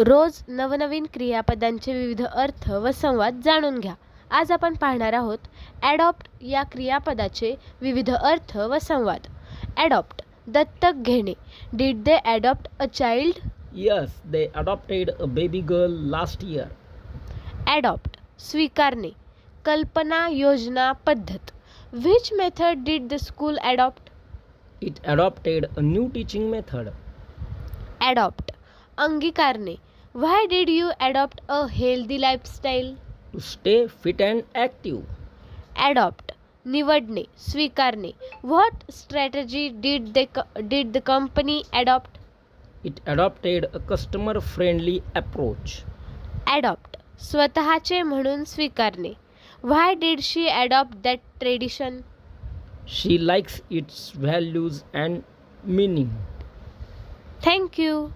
रोज नवनवीन क्रियापदांचे विविध अर्थ व संवाद जाणून घ्या. आज आपण पाहणार आहोत ॲडॉप्ट या क्रियापदाचे विविध अर्थ व संवाद. ॲडॉप्ट दत्तक घेणे. Did they adopt a child? Yes, they adopted a baby girl last year. Adopt स्वीकारणे. कल्पना, योजना, पद्धत. Which method did the school adopt? It adopted a new teaching method. Adopt अंगीकारणे. Why did you adopt a healthy lifestyle? To stay fit and active. Adopt निवडणे, स्वीकारणे. What strategy did the company adopt? It adopted a customer-friendly approach. Adopt स्वतःचे म्हणून स्वीकारणे. Why did she adopt that tradition? She likes its values and meaning. Thank you.